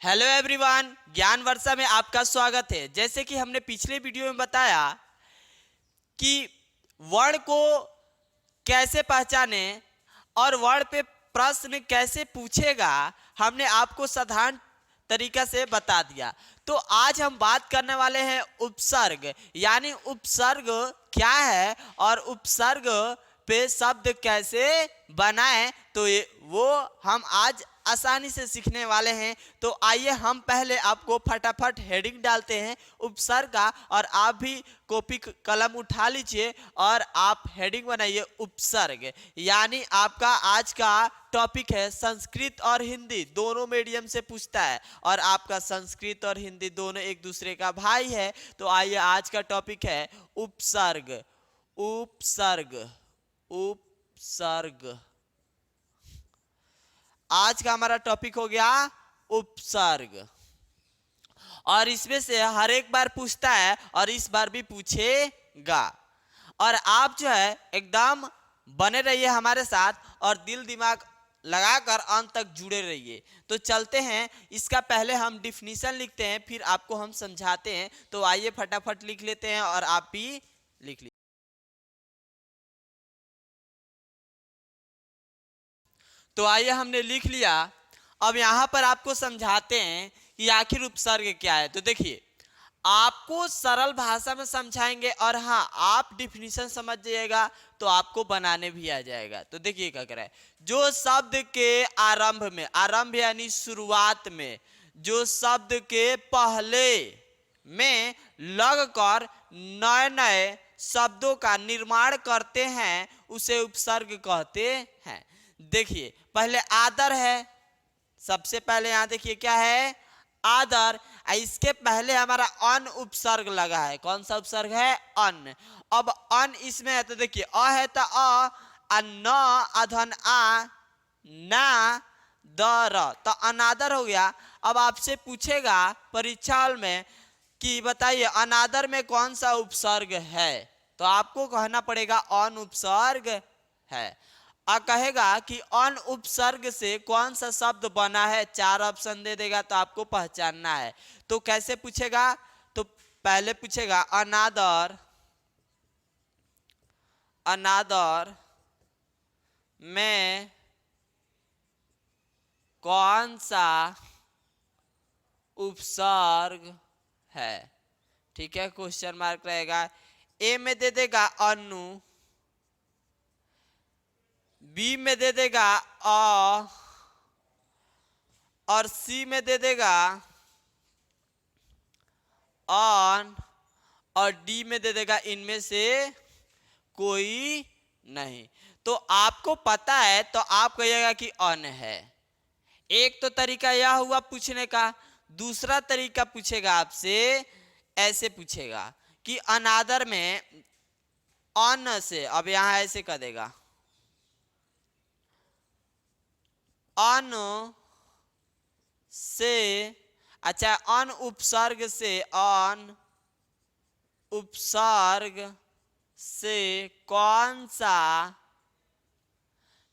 Hello everyone, ज्ञान वर्षा में आपका स्वागत है। जैसे कि हमने पिछले वीडियो में बताया कि वर्ण को कैसे पहचाने और वर्ण पे प्रश्न कैसे पूछेगा, हमने आपको साधारण तरीका से बता दिया। तो आज हम बात करने वाले हैं उपसर्ग, यानी उपसर्ग क्या है और उपसर्ग पे शब्द कैसे बनाएं, तो वो हम आज आसानी से सीखने वाले हैं। तो आइए हम पहले आपको फटाफट हेडिंग डालते हैं उपसर्ग का, और आप भी कॉपी कलम उठा लीजिए और आप हेडिंग बनाइए उपसर्ग। यानी आपका आज का टॉपिक है संस्कृत और हिंदी दोनों मीडियम से पूछता है, और आपका संस्कृत और हिंदी दोनों एक दूसरे का भाई है। तो आइए आज का टॉपिक है उपसर्ग। उपसर्ग उपसर्ग आज का हमारा टॉपिक हो गया उपसर्ग, और इसमें से हर एक बार पूछता है और इस बार भी पूछेगा। और आप जो है एकदम बने रहिए हमारे साथ और दिल दिमाग लगाकर अंत तक जुड़े रहिए। तो चलते हैं, इसका पहले हम डिफिनीशन लिखते हैं, फिर आपको हम समझाते हैं। तो आइए फटाफट लिख लेते हैं और आप भी लिख लीजिए। तो आइए हमने लिख लिया। अब यहाँ पर आपको समझाते हैं कि आखिर उपसर्ग क्या है। तो देखिए, आपको सरल भाषा में समझाएंगे, और हाँ, आप डिफिनीशन समझ जाइएगा तो आपको बनाने भी आ जाएगा। तो देखिए क्या कह रहा है, जो शब्द के आरंभ में, आरंभ यानी शुरुआत में, जो शब्द के पहले में लगकर नए नए शब्दों का निर्माण करते हैं उसे उपसर्ग कहते हैं। देखिए, पहले आदर है, सबसे पहले यहां देखिए क्या है, आदर। इसके पहले हमारा अन उपसर्ग लगा है। कौन सा उपसर्ग है? अन। अब अन इसमें है, तो देखिए अ है तो अ, न अधन आ, ना दर, तो अनादर हो गया। अब आपसे पूछेगा परीक्षा हॉल में कि बताइए अनादर में कौन सा उपसर्ग है, तो आपको कहना पड़ेगा अन उपसर्ग है। कहेगा कि अन उपसर्ग से कौन सा शब्द बना है, 4 ऑप्शन दे देगा तो आपको पहचानना है। तो कैसे पूछेगा? तो पहले पूछेगा अनादर, अनादर में कौन सा उपसर्ग है। ठीक है, क्वेश्चन मार्क रहेगा। ए में दे देगा अनु, बी में दे देगा अ, और सी में दे देगा अन, और डी में दे देगा इनमें से कोई नहीं। तो आपको पता है तो आप कहिएगा कि अन है। एक तो तरीका यह हुआ पूछने का। दूसरा तरीका पूछेगा आपसे, ऐसे पूछेगा कि अनादर में अन से, अब यहां ऐसे कर देगा, अन से, अच्छा अन उपसर्ग से, अन उपसर्ग से कौन सा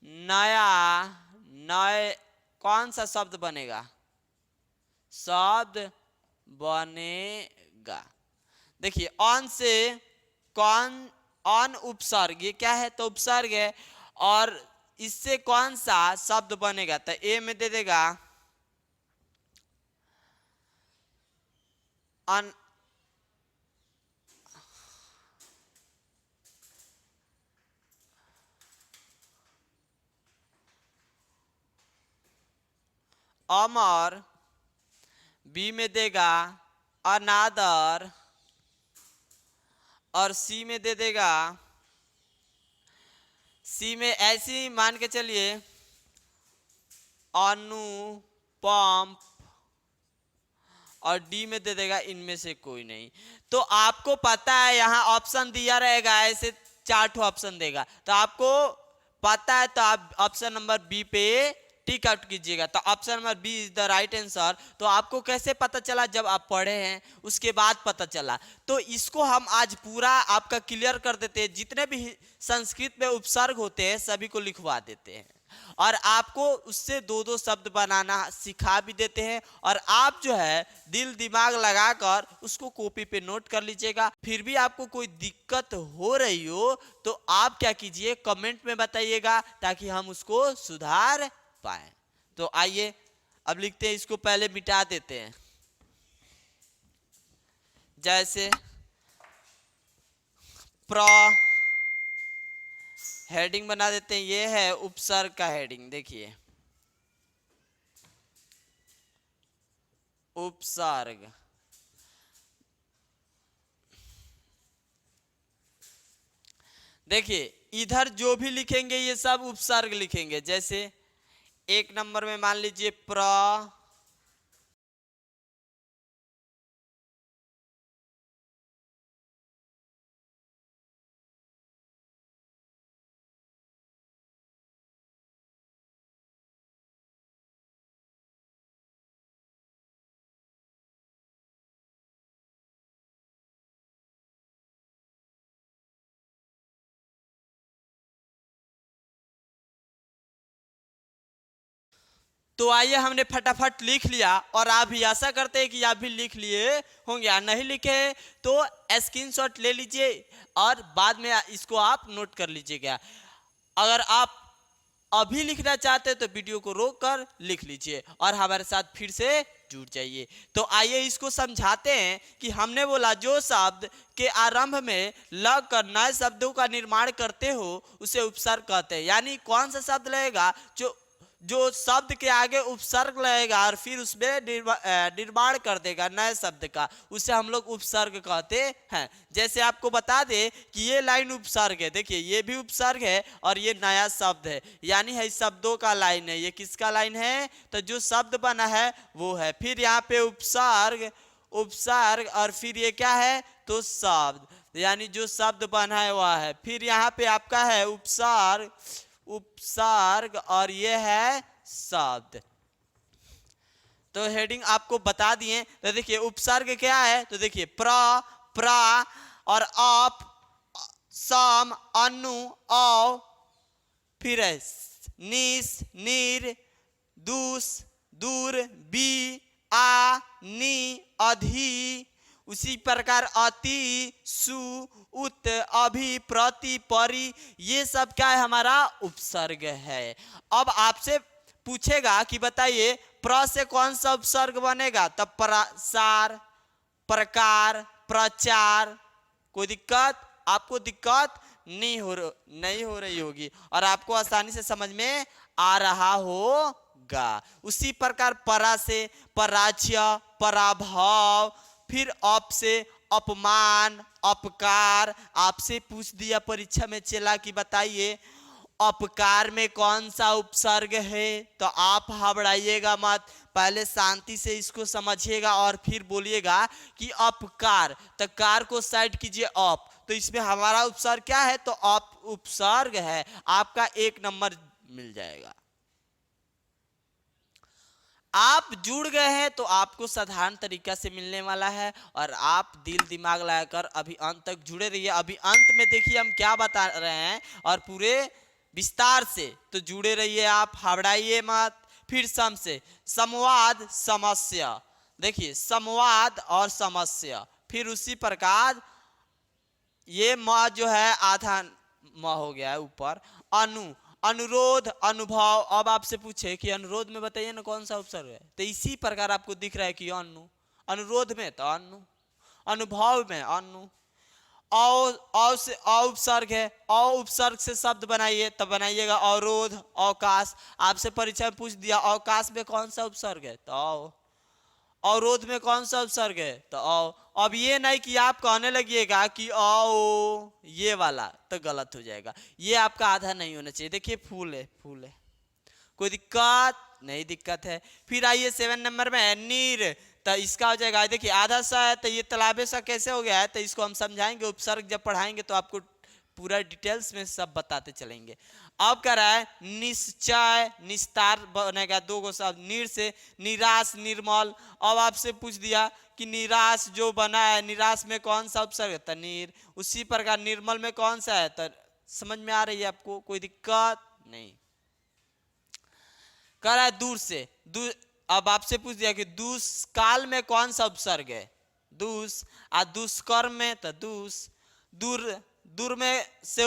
नया, नए कौन सा शब्द बनेगा, शब्द बनेगा। देखिए अन से कौन, अन उपसर्ग, ये क्या है? तो उपसर्ग है, और इससे कौन सा शब्द बनेगा, तो ए में दे देगा अन, अमर, बी में देगा अनादर, और सी में दे देगा, सी में ऐसे ही मान के चलिए अनुपम, और डी में दे देगा इनमें से कोई नहीं। तो आपको पता है यहां ऑप्शन दिया रहेगा, ऐसे 4 ऑप्शन देगा, तो आपको पता है तो आप ऑप्शन नंबर बी पे टिक आउट कीजिएगा। तो option number B is the right answer. तो आपको कैसे पता चला? जब आप पढ़े हैं उसके बाद पता चला। तो इसको हम आज पूरा आपका क्लियर कर देते हैं। जितने भी संस्कृत में उपसर्ग होते हैं सभी को लिखवा देते हैं। और आपको उससे दो दो शब्द बनाना सिखा भी देते हैं। और आप जो है दिल दिमाग लगाकर उसको कॉपी पे नोट कर लीजिएगा। फिर भी आपको कोई दिक्कत हो रही हो तो आप क्या कीजिए, कमेंट में बताइएगा ताकि हम उसको सुधार पाए। तो आइए अब लिखते हैं, इसको पहले मिटा देते हैं। जैसे प्र हेडिंग बना देते हैं, ये है उपसर्ग का हेडिंग। देखिए उपसर्ग, देखिए इधर जो भी लिखेंगे ये सब उपसर्ग लिखेंगे। जैसे एक नंबर में मान लीजिए प्र, तो आइए हमने फटाफट लिख लिया और आप भी आशा करते हैं कि आप भी लिख लिए होंगे। या नहीं लिखे तो स्क्रीनशॉट ले लीजिए और बाद में इसको आप नोट कर लीजिएगा। अगर आप अभी लिखना चाहते हैं तो वीडियो को रोक कर लिख लीजिए और हमारे साथ फिर से जुड़ जाइए। तो आइए इसको समझाते हैं कि हमने बोला जो शब्द के आरंभ में लग कर नए शब्दों का निर्माण करते हो उसे उपसर्ग कहते हैं। यानी कौन सा शब्द लगेगा, जो शब्द के आगे उपसर्ग लगेगा और फिर उसमें निर्माण कर देगा नए शब्द का, उसे हम लोग उपसर्ग कहते हैं। जैसे आपको बता दे कि ये लाइन उपसर्ग है, देखिए ये भी उपसर्ग है और ये नया शब्द है, यानी है शब्दों का लाइन है। ये किसका लाइन है, तो जो शब्द बना है वो है। फिर यहाँ पे उपसर्ग, उपसर्ग और फिर ये क्या है, तो शब्द, यानी जो शब्द बना है वह है। फिर यहाँ पे आपका है उपसर्ग, उपसर्ग और ये है शब्द। तो हेडिंग आपको बता दिए। तो देखिए उपसर्ग क्या है, तो देखिए प्र, प्रा और अप, सम, अनु, औ, फिर है निस, नीर, दूस, दूर, बी, आ, नी, अधि। उसी प्रकार अति, सु, उत, अभि, प्रति, परि, ये सब क्या है, हमारा उपसर्ग है। अब आपसे पूछेगा कि बताइए प्र से कौन सा उपसर्ग बनेगा, तब प्रसार, प्रकार, प्रचार। कोई दिक्कत, आपको दिक्कत नहीं हो रही होगी और आपको आसानी से समझ में आ रहा होगा। उसी प्रकार परा से पराजय, पराभव। फिर अप से अपमान, अपकार। आपसे पूछ दिया परीक्षा में चला कि बताइए अपकार में कौन सा उपसर्ग है, तो आप घबराइएगा मत, पहले शांति से इसको समझिएगा और फिर बोलिएगा कि अपकार, तो कार को साइड कीजिए अप, तो इसमें हमारा उपसर्ग क्या है, तो अप उपसर्ग है। आपका 1 नंबर मिल जाएगा। आप जुड़ गए हैं तो आपको साधारण तरीका से मिलने वाला है और आप दिल दिमाग लगाकर अभी अंत तक जुड़े रहिए। अभी अंत में देखिए हम क्या बता रहे हैं और पूरे विस्तार से तो जुड़े रहिए आप, घबराइए मत। फिर सम से संवाद, समस्या। देखिए संवाद और समस्या। फिर उसी प्रकार ये म जो है आधा म हो गया है ऊपर। अनु, अनुरोध, अनुभव। अब आपसे पूछे कि अनुरोध में बताइए ना कौन सा उपसर्ग है, तो इसी प्रकार आपको दिख रहा है कि अनु, अनुरोध में तो अनु, अनुभव में अनु। औ से उपसर्ग है, औ उपसर्ग से शब्द बनाइए, तब बनाइएगा अवरोध, अवकाश। आपसे परीक्षा में पूछ दिया अवकाश में कौन सा उपसर्ग है, तो औ। अवरोध में कौन सा उपसर्ग है, तो औ। अब ये नहीं कि आप कहने लगिएगा कि औ ये वाला, तो गलत हो जाएगा। ये आपका आधा नहीं होना चाहिए। देखिए फूल है, फूल है, कोई दिक्कत नहीं, दिक्कत है। फिर आइए 7 नंबर में है नीर, तो इसका हो जाएगा, देखिए आधा सा है तो ये तालाबे सा कैसे हो गया है, तो इसको हम समझाएंगे, उपसर्ग जब पढ़ाएंगे तो आपको पूरा डिटेल्स में सब बताते चलेंगे। अब कह रहा है निश्चय, निस्तार बनेगा 2 गो शब्द, नीर से निराश, निर्मल। अब आपसे पूछ दिया कि निराश जो बना है, निराश में कौन सा उपसर्ग है, तो नीर। उसी प्रकार निर्मल में कौन सा है, तो समझ में आ रही है आपको, कोई दिक्कत नहीं। कह रहा है दूर से। दूर, अब आपसे पूछ दिया कि दुष्काल में कौन सा उपसर्ग है? दुस। आ दुष्कर्म में तो दूस। दूर, दूर में से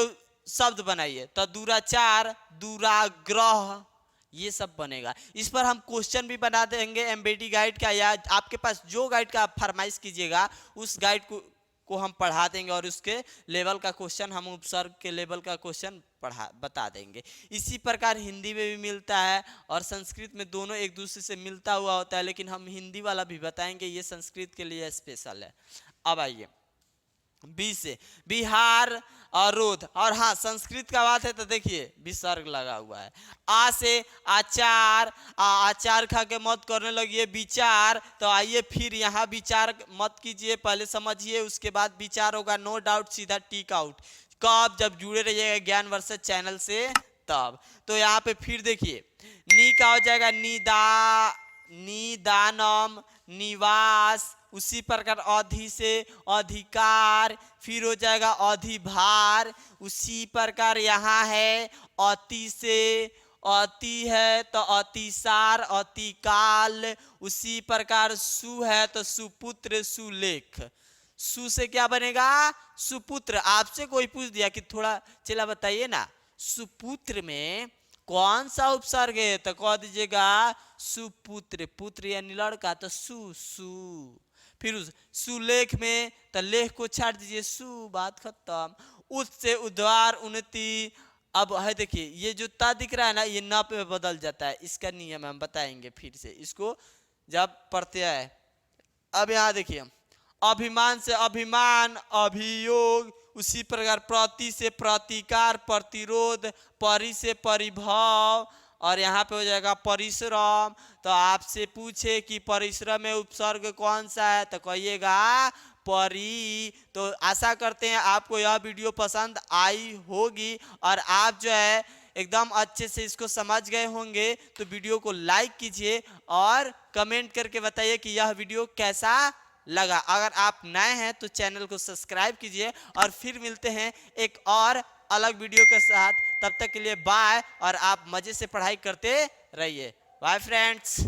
शब्द बनाइए तो दुराचार, दुराग्रह, ये सब बनेगा। इस पर हम क्वेश्चन भी बना देंगे एमबीटी गाइड का, या आपके पास जो गाइड का आप फरमाइश कीजिएगा उस गाइड को हम पढ़ा देंगे और उसके लेवल का क्वेश्चन, हम उपसर्ग के लेवल का क्वेश्चन बता देंगे। इसी प्रकार हिंदी में भी मिलता है और संस्कृत में, दोनों एक दूसरे से मिलता हुआ होता है, लेकिन हम हिंदी वाला भी बताएंगे, ये संस्कृत के लिए स्पेशल है। अब आइए बी से बिहार और रोध, और हाँ संस्कृत का बात है तो देखिए विसर्ग लगा हुआ है। आ से आचार, आचार खा के मत करने लगिए विचार, तो आइए फिर यहाँ विचार मत कीजिए, पहले समझिए उसके बाद विचार होगा। नो डाउट सीधा टिक आउट। कब? जब जुड़े रहिएगा ज्ञान वर्षा चैनल से तब। तो यहाँ पे फिर देखिए नी का हो जाएगा निदानम, निवास, उसी प्रकार अधि से अधिकार, फिर हो जाएगा अधिभार। उसी प्रकार यहाँ है अति से, अति है तो अतिसार, अतिकाल। उसी प्रकार सु है तो सुपुत्र, सुलेख। सु से क्या बनेगा? सुपुत्र। आपसे कोई पूछ दिया कि थोड़ा चला बताइए ना, सुपुत्र में कौन सा उपसर्ग है, तो कह दीजिएगा सुपुत्र। पुत्र यानी लड़का तो सु, सु। फिर उस सुलेख में तो लेख को छाट दीजिए, सु, बात खत्म। उस से उद्वार, उन्नति। अब है देखिए ये जो ता दिख रहा है ना, ये न पे बदल जाता है, इसका नियम हम बताएंगे फिर से इसको जब पढ़ते हैं। अब यहाँ देखिए अभिमान से अभिमान, अभियोग। उसी प्रकार प्रति से प्रतिकार, प्रतिरोध। परि से परिभव, और यहाँ पे हो जाएगा परिश्रम। तो आपसे पूछे कि परिश्रम में उपसर्ग कौन सा है, तो कहिएगा परि। तो आशा करते हैं आपको यह वीडियो पसंद आई होगी और आप जो है एकदम अच्छे से इसको समझ गए होंगे। तो वीडियो को लाइक कीजिए और कमेंट करके बताइए कि यह वीडियो कैसा लगा। अगर आप नए हैं तो चैनल को सब्सक्राइब कीजिए और फिर मिलते हैं एक और अलग वीडियो के साथ। तब तक के लिए बाय, और आप मजे से पढ़ाई करते रहिए। Bye friends.